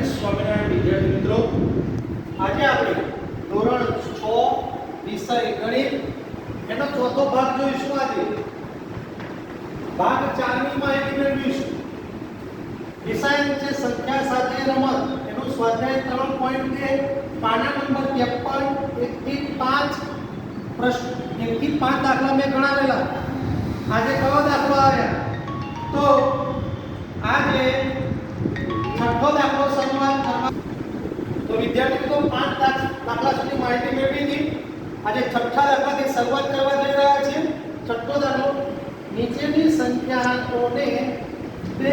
સ્વામિનારાયણ વિદ્યાર્થી મિત્રો, આજે આપણે ધોરણ 6 વિષય ગણિત એનો ચોથો ભાગ જોઈશું. આજે ભાગ 4 ની માહિતી મેળવીશું. વિષય છે સંખ્યા સાથે રમત. એનો સ્વાધ્યાય 3.2 પાના નંબર 53 1 થી 5 પ્રશ્ન 1 થી 5 દાખલા મેં ગણાવેલા. આજે કયો દાખલો આવ્યા? તો આજે છઠ્ઠો દાખલો શરૂઆત કરવા. તો વિદ્યાર્થી મિત્રો 5 દાખલા સુધી માહિતી મેળવી હતી. આજે છઠ્ઠા દાખલાથી શરૂઆત કરવા જઈ રહ્યા છીએ. છઠ્ઠો દાખલો, નીચેની સંખ્યાઓને બે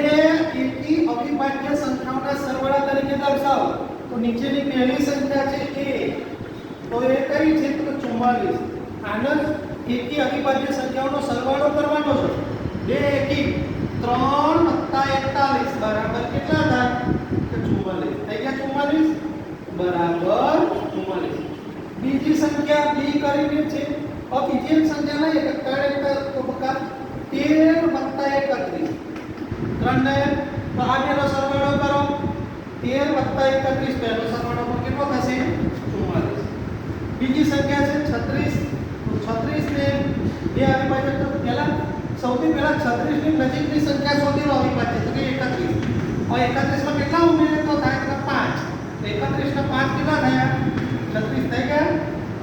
એકી અવિભાજ્ય સંખ્યાઓના સરવાળા તરીકે દર્શાવો. તો નીચેની પહેલી સંખ્યા છે a. તો એ કઈ છે? તો 44. આનો એકી અવિભાજ્ય સંખ્યાઓનો સરવાળો કરવાનો છે. બે એકી 3 + 41 બરાબર કેટલા થાય? તો 44. થઈ ગયા 44 બરાબર 44. બીજી સંખ્યા b કરીને છે. હવે બીજી એક સંખ્યા લઈએ કે 13 તો બકા 13 + 31. 3 ને તો આ બેનો સરવાળો કરો. 13 + 31 બેનો સરવાળો કેટલો થશે? 44. બીજી સંખ્યા છે 36. તો 36 ને બે અવિભાજ્ય, તો પહેલા સૌથી પહેલા 36 ની નજીકની સંખ્યા શોધી લો અવિભાજ્ય, તો કે 31. હવે 31 માં કેટલા ઉમેરે તો થાય? તો 5. તો 31 ના 5 કેટલા થયા? 36 થઈ ગયા.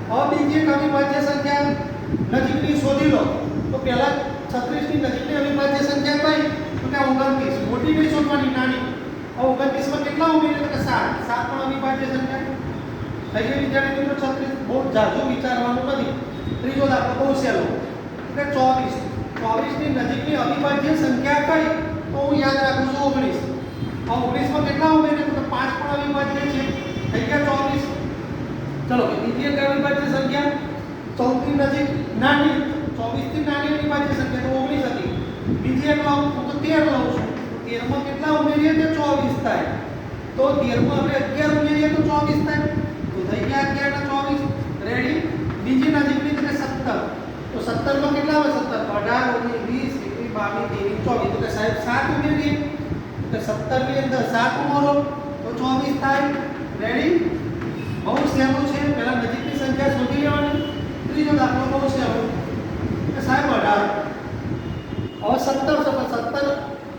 હવે બીજી એક અવિભાજ્ય સંખ્યા નજીકની શોધી લો. તો પહેલા 36 ની નજીકની અવિભાજ્ય સંખ્યા કઈ? તો કે 29. મોટી નહીં શોધવાની, નાની. હવે 29 માં કેટલા ઉમેરે તો કે 7. 7 પણ અવિભાજ્ય સંખ્યા થઈ ગઈ. વિદ્યાર્થી મિત્રો 36 બહુ જાજુ વિચારવાનું નથી. ત્રીજો દાખલો બહુ સહેલો કે 24. 24 ની નજીકની અવિભાજ્ય સંખ્યા કઈ? તો હું યાદ રાખું છું 19. હવે 19 માં કેટલા ઉમેરે તો 5 પણ અવિભાજ્ય છે. થઈ ગયા 24. ચલો બીજી એક અવિભાજ્ય સંખ્યા 14 ની નજીક નાની, 24 થી નાની અવિભાજ્ય સંખ્યા તો 19 હતી. બીજી એક લઉં તો 13 લઉં છું. 13 માં કેટલા ઉમેરીએ તો 24 થાય. તો 13 માં આપણે 11 ઉમેરીએ તો 24 થાય. તો થઈ ગયા 11 ના 24. રેડી. બીજી નજીકની છે 17. તો 17 માં કેટલા આવે? 17 18 19 20 21 22 23 24. તો કે સાહેબ 7 ઉમેરીએ તો 17 ની અંદર 7 ઉમેરો તો 24 થાય. રેડી. બહુ સહેલું છે. પહેલા નજીકની સંખ્યા શોધી લેવાની. ત્રીજો દાખલો બહુ સહેલો કે સાહેબ 18. હવે 17 છે તો 17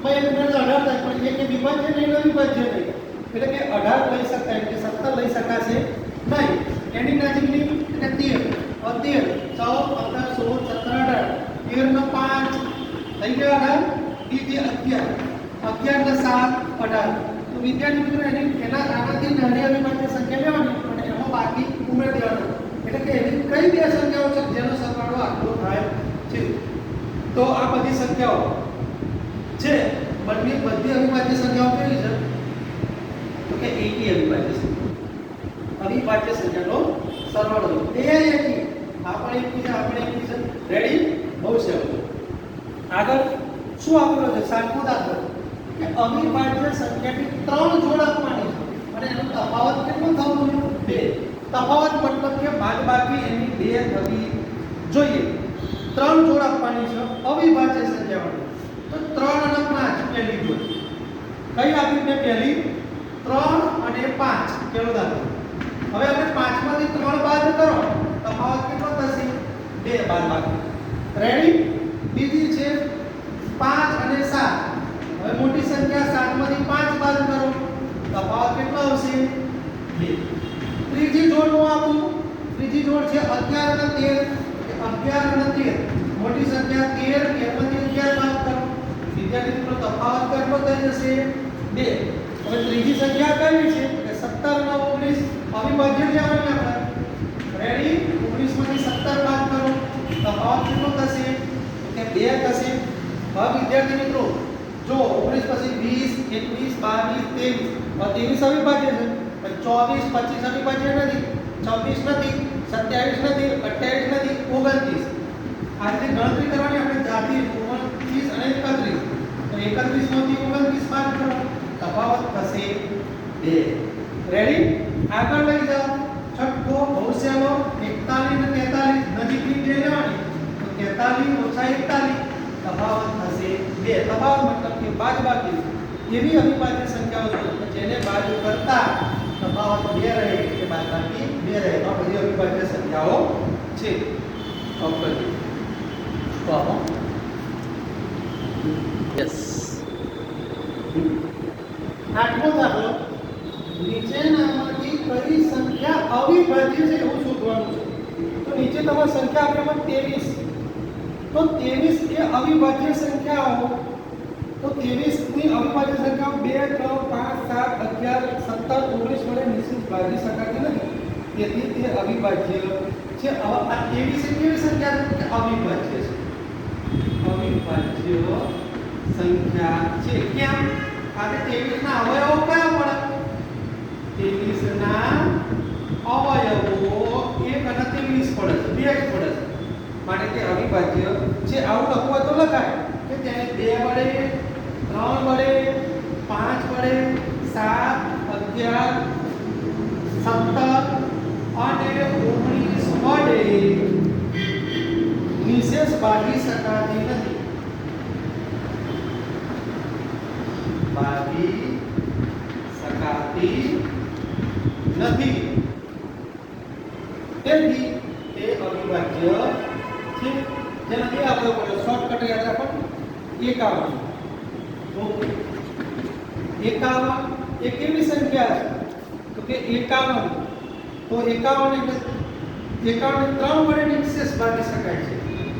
માં એક ઉમેરો 18 થાય, પણ એક વિભાજ્ય નહીં, અવિભાજ્ય નહીં. એટલે કે 18 લઈ શકાય, એટલે 17 લઈ શકાશે નહીં. એની નજીકની એટલે 13. 13 14 15 16 17 18 13 ના 5 થઈ ગયા 18. બીજી 11. 11 ના 7 18. તો વિદ્યાર્થી મિત્રો એની એના આનાથી નાની અવિભાજ્ય સંખ્યા લેવાની અને એમાં બાકી ઉમેરી દેવાનું. એટલે કે એવી કઈ બે સંખ્યાઓ છે જેનો સરવાળો આટલો થાય છે? તો આ બધી સંખ્યાઓ છે. બધી અવિભાજ્ય સંખ્યાઓ કેવી છે? તો કે એકી અવિભાજ્ય સંખ્યા. અવિભાજ્ય સંખ્યાનો સરવાળો એ એકી. આપણે એકી છે, આપણે એકી છે. રેડી. બહુ સહેલું. આગળ શું આપેલો છે? સાતમો દાખલો કે અવિભાજ્ય સંખ્યાની 3 જોડ આપવાની છે અને એનો તફાવત કેટલો થવો જોઈએ? 2. તફાવત મતલબ કે બાદબાકી એની 2 થવી જોઈએ. 3 જોડ આપવાની છે અવિભાજ્ય સંખ્યાઓની. તો 3 અને 5 પહેલી જોડ. કઈ આપી મેં? પહેલી 3 અને 5 પેલો દાખલો. હવે આપણે 5 માંથી 3 બાદ કરો, તફાવત કેટલો થશે? 2 બાદબાકી. રેડી. બીજી છે 5 અને 7. હવે મોટી સંખ્યા 7 માંથી 5 બાદ કરો, તફાવત કેટલો આવશે? 2. ત્રીજી જોડ હું આપું. ત્રીજી જોડ છે 11 અને 13. 11 અને 13. મોટી સંખ્યા 13 માંથી 11 બાદ કરો. વિદ્યાર્થી મિત્રો તફાવત કેટલો થઈ જશે? 2. હવે ત્રીજી સંખ્યા કઈ છે? કે 17 અને 19. અવિભાજ્ય લેવાની આપણે. રેડી. 19 માંથી 17 બાદ કરો, તફાવત કેટલો થશે? કે 2 થશે. હવે વિદ્યાર્થી મિત્રો જો 19 પછી 20 21 22 23 અવિભાજ્ય છે. 24 25 અવિભાજ્ય નથી. 26 નથી. 27 નથી. 28 નથી. 29. આ રીતે ગણતરી કરવાની આપણે જાતે. 29 અને 31. તો 31 માંથી 29 બાદ કરો, તફાવત થશે 2. રેડી. આગળ લઈ જાઓ. છઠ્ઠો બહુ સહેલો 41 અને 43 નજીકની જે લેવાની. તો 43 - 41 તફાવત થશે 2. તફાવત મતલબ કે બાદબાકી. એવી અવિભાજ્ય સંખ્યાઓ છે જેને બાજુ પર 2 રહે કે બાદબાકી 2 રહે તો આ બધી અવિભાજ્ય સંખ્યાઓ છે. ઓકે તો આવો યસ. 8મો દાખલો, નીચેનામાંથી કઈ સંખ્યા અવિભાજ્ય છે એવું શોધવાનું છે. તો નીચે તમારી સંખ્યા આપેલી 23, તો 23 એ અવિભાજ્ય સંખ્યાઓ, તો 23 ની અવિભાજ્ય સંખ્યાઓ 2 3 5 7 11 17 19 વડે નિશ્ચિત ભાગી શકાતી નથી, તેથી તે અવિભાજ્ય છે. હવે આ 23 એ કેવી સંખ્યા છે? અવિભાજ્ય છે. અવિભાજ્ય સંખ્યા છે. કેમ? કારણ કે 23 ના અવયવો કયા પડે? 23 ના અવયવો 1 અને 23 પડે છે, 2 જ પડે છે, માટે તે અવિભાજ્ય છે. આવું લખવું હોય તો લખાય કે તેને 2 વડે, 3 વડે, 5 વડે, 7 11 17 અને 19 વડે નિશેષ ભાગી શકાતી નથી. ભાગી શકાતી નથી, તેથી તે અવિભાજ્ય છે. જેના બે અવયવ પડે, શોર્ટકટ યાદ રાખો, 51. તો 51 એ કેવી સંખ્યા છે? તો કે 51, તો 51 એટલે 51 3 વડે નિશેષ ભાગી શકાય છે.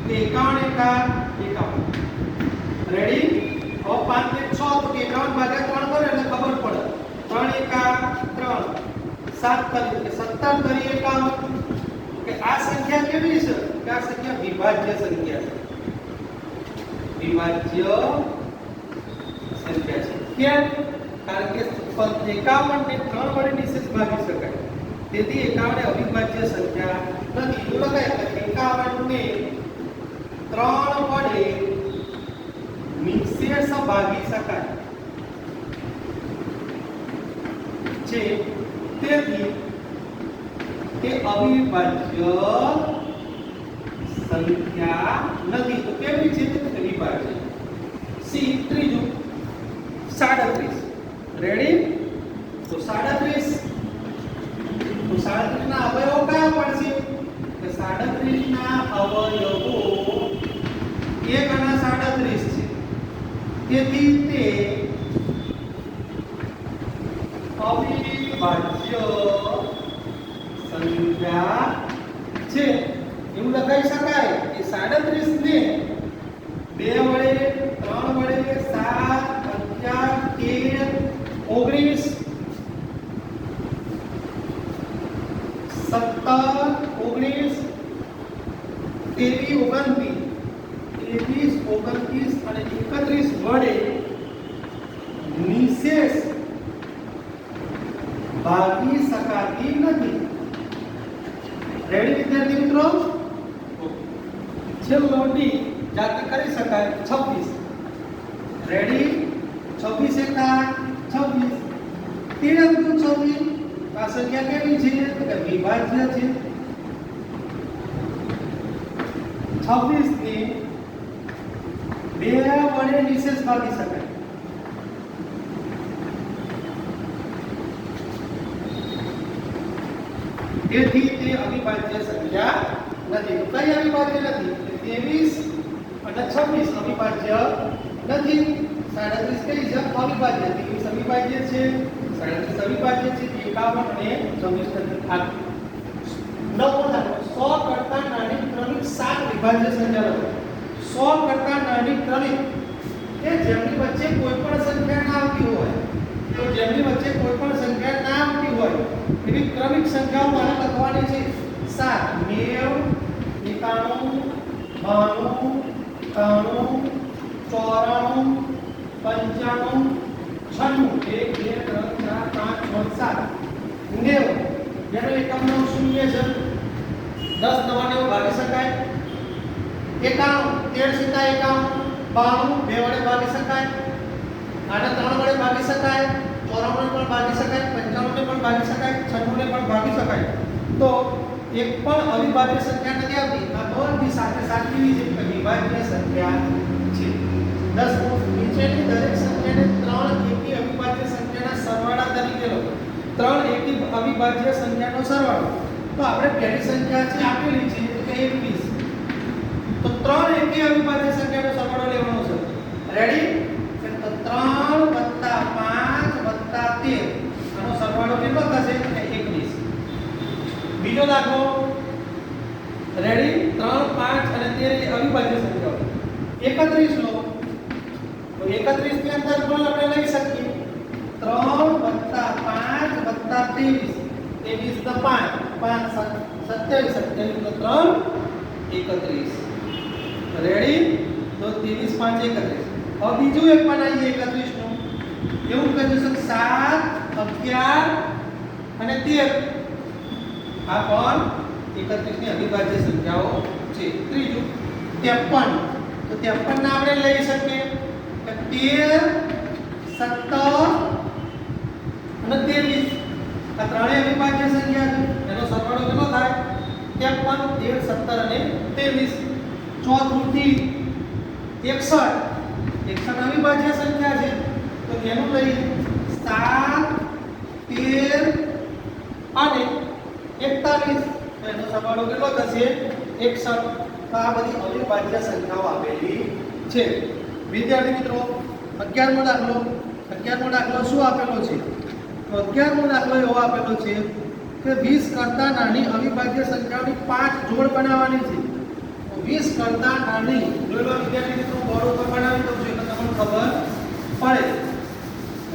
તો 51 એકા 51. રેડી? હવે 5 ને 6, તો 51 ભાગ્યા 3 કરે એટલે ખબર પડે. 3 એકા 3, 7 કરી 17 કરી 51. કે આ સંખ્યા કેવી છે? કે આ સંખ્યા વિભાજ્ય સંખ્યા છે. વિભાજ્ય સંખ્યા છે. કેમ? કારણ કે 51 ને 3 વડે નિશેષ ભાગી શકાય, તેથી 51 એ અવિભાજ્ય સંખ્યા નથી. તો લખાય કે 51 ને 3 વડે નિશેષ ભાગી શકાય છે, તેથી તે અવિભાજ્ય સંખ્યા નથી. તો કેવી છે? વિભાજ્ય. સી ત્રીજું 37. રેડી? તો 37, તો 37 ના અવયવો કયા પડશે? કે 37 ના અવયવો 1 અને 37 છે, તેથી તે અવિભાજ્ય સંખ્યા છે. એવું લખાઈ શકાય કે 37 ને 2 વડે, 3 વડે, 7 11 13 19 17 19 23 29 અને 31 વડે નિશેષ ભાગી શકાતી નથી. રેડી વિદ્યાર્થી મિત્રો? છેલ્લો ડી જાતે કરી શકાય 26. રેડી? 26 એકા 26, 13 દુ 26. આ સંખ્યા કેવી છે? તો કે વિભાજ્ય છે. 26 ને 2 વડે નિશેષ ભાગી શકાય. તેથી તે અવિભાજ્ય સંખ્યા નથી. તો કઈ અવિભાજ્ય નથી? 23 અને 26 અવિભાજ્ય નથી. 37 કઈ છે? અવિભાજ્ય. 23 અવિભાજ્ય છે, 37 અવિભાજ્ય છે, 51 અને 26 નથી. આ નવમો દાખલો, 100 કરતા નાની ક્રમિક 7 વિભાજ્ય સંખ્યા લખો. 100 કરતા નાની ક્રમિક કે જેમની વચ્ચે કોઈ પણ સંખ્યા ના આવતી હોય, તો જેમની વચ્ચે કોઈ પણ સંખ્યા ના આવતી હોય એવી ક્રમિક સંખ્યાઓ મારે લખવાની છે. 7 એક પણ અવિભાજ્ય સંખ્યા નથી આવતી. આ બધી સાથે સાચી છે કે વિભાજ્ય સંખ્યા છે. 10 નીચેની દરેક સંખ્યાને 3 એકી અવિભાજ્ય સંખ્યાના સરવાળા તરીકે લખો. ત્રણ એકી અવિભાજ્ય સંખ્યાનો સરવાળો. તો આપણે પહેલી સંખ્યા છે આપેલી છે કે 21. તો ત્રણ એકી અવિભાજ્ય સંખ્યાનો સરવાળો લેવાનો છે. રેડી? તો 3 + 5 + 13 આનો સરવાળો કેટલો થશે? 21. બીજો દાખલો. રેડી? 3, 5 અને 13 એ અવિભાજ્ય સંખ્યાઓ. 31 લો. તો 31 ની અંદર પણ આપણે લઈ શકીએ 3 + 5 + 23. 23 તો 5, 5 27, 27 તો 3 31. રેડી? તો 23 5 31. હવે બીજું એક બનાવીએ 31 નું. એવું કહીશું 7, 11 અને 13. આ પણ 31 ની અવિભાજ્ય સંખ્યાઓ છે. ત્રીજું 53. તો 53 ને આપણે લઈ શકીએ 13, 17 અને 23. આ ત્રણેય અવિભાજ્ય સંખ્યા છે. એનો સરવાળો કેટલો થાય? 53, 13, 17 અને 23. ચોથું થી 61. 61 અવિભાજ્ય સંખ્યા છે. તો એનું લઈએ 7, 13 અને 41. તો એનો સરવાળો કેટલો થશે? 61. તો આ બધી અવિભાજ્ય સંખ્યાઓ આપેલી છે. વિદ્યાર્થી મિત્રો 11મો દાખલો. 11મો દાખલો શું આપેલો છે? તો 11મો દાખલો એવો આપેલો છે કે 20 કરતા નાની અવિભાજ્ય સંખ્યાઓની 5 જોડ બનાવવાની છે. તો 20 કરતા નાની જોડો વિદ્યાર્થી મિત્રો બોર્ડ ઉપર બનાવી દઉં છું એટલે તમને ખબર પડે.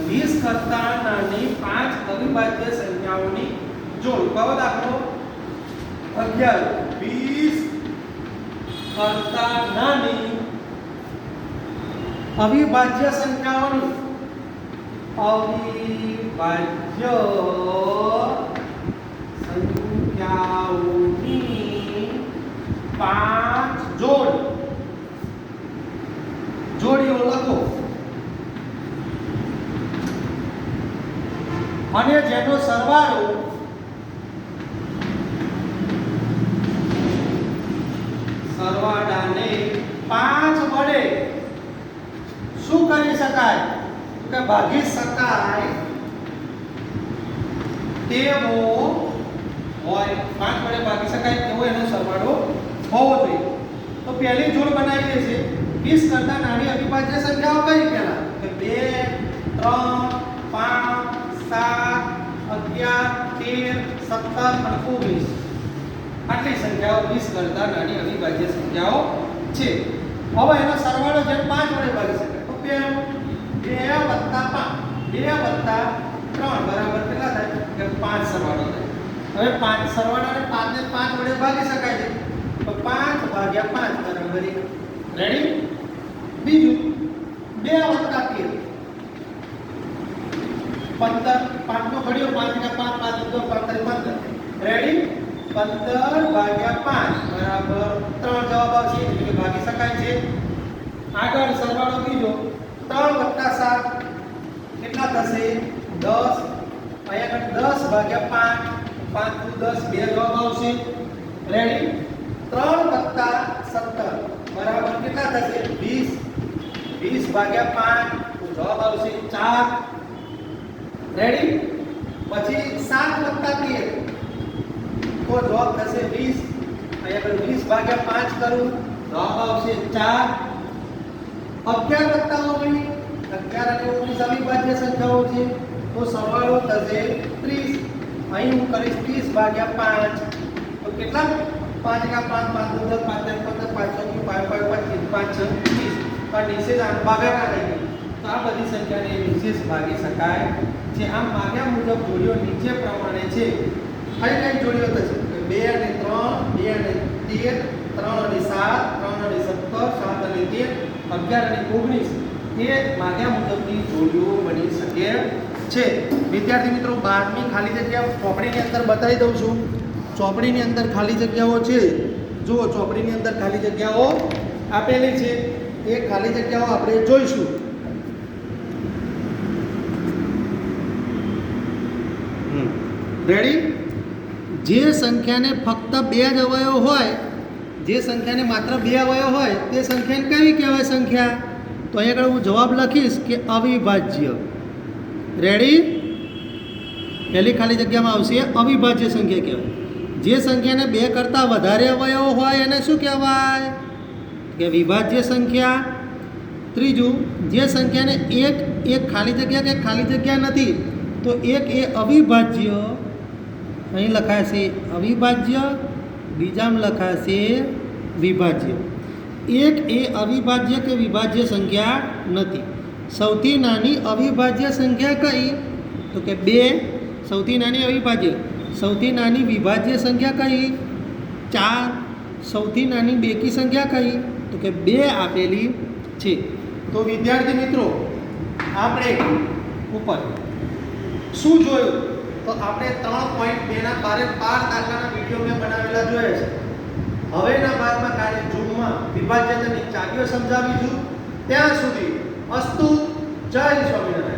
20 કરતા નાની 5 અવિભાજ્ય સંખ્યાઓની જોડ. કયો દાખલો? 11. 20 કરતા નાની અવિભાજ્ય સંખ્યાઓની પાંચ જોડીઓ લખો અને જેનો સરવાળો સરવાળાને 5 વડે શું કરી શકાય? કે ભાગી શકાય તેવો હોય. 5 વડે ભાગી શકાય તેવો એનો સરવાળો હોવો જોઈએ. તો પહેલી જોડ બનાવીએ છીએ 20 કરતા નાની અવિભાજ્ય સંખ્યાઓ કઈ પહેલા? કે 2, 3, 5, 7, 11, 13, 17 અને 19. આટલી સંખ્યાઓ 20 કરતા નાની અવિભાજ્ય સંખ્યાઓ છે. હવે એનો સરવાળો જેમ 5 વડે ભાગી શકાય. તો 2 + 3 બરાબર કેટલા થાય? કે 5 સરવાળો થાય. હવે 5 સરવાળાને 5 ને 5 વડે ભાગી શકાય છે. તો 5 / 5 બરાબર 1. રેડી? બીજું 2 + 13 15. 5 નો ઘડિયો 5 ને 5 5 2 15. રેડી? 15 / 5 બરાબર 3 જવાબ આવશે એટલે ભાગી શકાય છે. આગળ સરવાળો બીજો 3 + 7 કેટલા થશે? 10. અહીંયા આગળ 10 / 5 5 × 10 બે જવાબ આવશે. રેડી? 3 + 17 બરાબર કેટલા થશે? 20. 20 / 5 તો જવાબ આવશે 4. રેડી? પછી 7 + 13 તો જવાબ થશે 20. અહીંયા આગળ 20 / 5 કરું જવાબ આવશે 4. 11 + 19 11 અને 19 અવિભાજ્ય સંખ્યાઓ છે. તો સરવાળો થશે 30. અહીં હું કરીશ 30 / 5 તો કેટલા? 5 × 5 5 × 10 5 × 15 5 × 5 5 5 30. તો નિશેષ આમ ભાગાકાર થઈ ગઈ. તો આ બધી સંખ્યાને નિશેષ ભાગી શકાય છે. આમ માગ્યા મુજબ જોડીઓ નીચે પ્રમાણે છે. કઈ કઈ જોડીઓ થશે? 2 અને 3, 2 અને 13, 3 અને 7, 3 અને 17, 7 અને 13, 11 અને 19 એ માગ્યા મુજબની જોડીઓ બની શકે છે. વિદ્યાર્થી મિત્રો 12મી ખાલી જગ્યા ચોપડીની અંદર બતાવી દઉં છું. ચોપડીની અંદર ખાલી જગ્યાઓ છે. જુઓ ચોપડીની અંદર ખાલી જગ્યાઓ આપેલી છે. એ ખાલી જગ્યાઓ આપણે જોઈશું. રેડી? જે સંખ્યાને ફક્ત 2 જ અવયવ હોય, જે સંખ્યાને માત્ર 2 અવયવ હોય તે સંખ્યાને કેવી કહેવાય સંખ્યા? તો અહીંયા આગળ હું જવાબ લખીશ કે અવિભાજ્ય. રેડી? પહેલી ખાલી જગ્યામાં આવશે અવિભાજ્ય સંખ્યા કહેવાય. જે સંખ્યાને 2 કરતાં વધારે અવયવો હોય એને શું કહેવાય? કે વિભાજ્ય સંખ્યા. ત્રીજું, જે સંખ્યાને એક ખાલી જગ્યા કે ખાલી જગ્યા નથી તો એક એ અવિભાજ્ય, અહીં લખાશે અવિભાજ્ય, બીજામાં લખાશે વિભાજ્ય. એક એ અવિભાજ્ય કે વિભાજ્ય સંખ્યા નથી. સૌથી નાની અવિભાજ્ય સંખ્યા કઈ? તો કે 2. સૌથી નાની અવિભાજ્ય. સૌથી નાની વિભાજ્ય સંખ્યા કઈ? 4. સૌથી નાની બેકી સંખ્યા કઈ? તો કે 2 આપેલી છે. તો વિદ્યાર્થી મિત્રો, આપણે ઉપર શું જોયું? તો આપણે 3.2ના 12 દાખલાના વિડીયો મેં બનાવેલા જોયા છે. હવેના ભાગમાં કાલે જૂનમાં વિભાજ્યતાની ચાવીઓ સમજાવીશું. ત્યાં સુધી અસ્તુ. જય સ્વામિનારાયણ.